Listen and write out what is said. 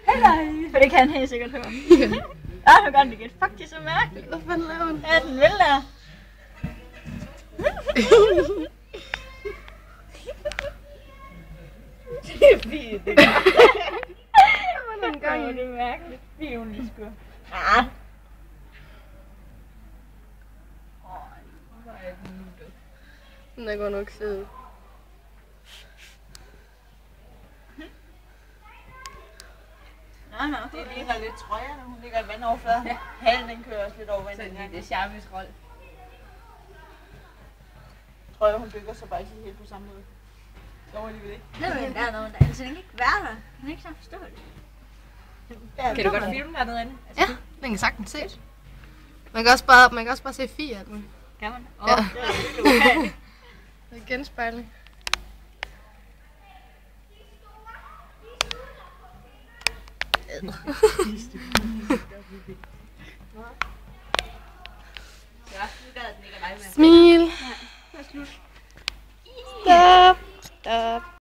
Hej. For det kan han helt sikkert høre. Ja, nu gør den igen. Fuck, det er så mærkeligt. Hvad fanden laver hun? Ja, den vil der. Det er fint, det gør. Hvordan gør Det er mærkeligt. Fint, hun lige skulle. Ah. Den er godt nok sød. Nej, det ligner lidt trøjer, når hun ligger i vandoverfladen. Halen den kører også lidt over vandet. Så det er Charmes rold. Trøjer, hun dykker så bare ikke helt på samme måde. Så var lige ved det. Det var den der nogen, der altså den kan ikke være der. Den kan ikke så forstå det. Kan du godt filme dernede inde? Ja, den kan sagtens ses. Man kan også bare se Fie af den. Kan man? Ja. Det er okay. Det er genspejling. Ja, nu gad den ikke at lege med. Smil. Det er slut.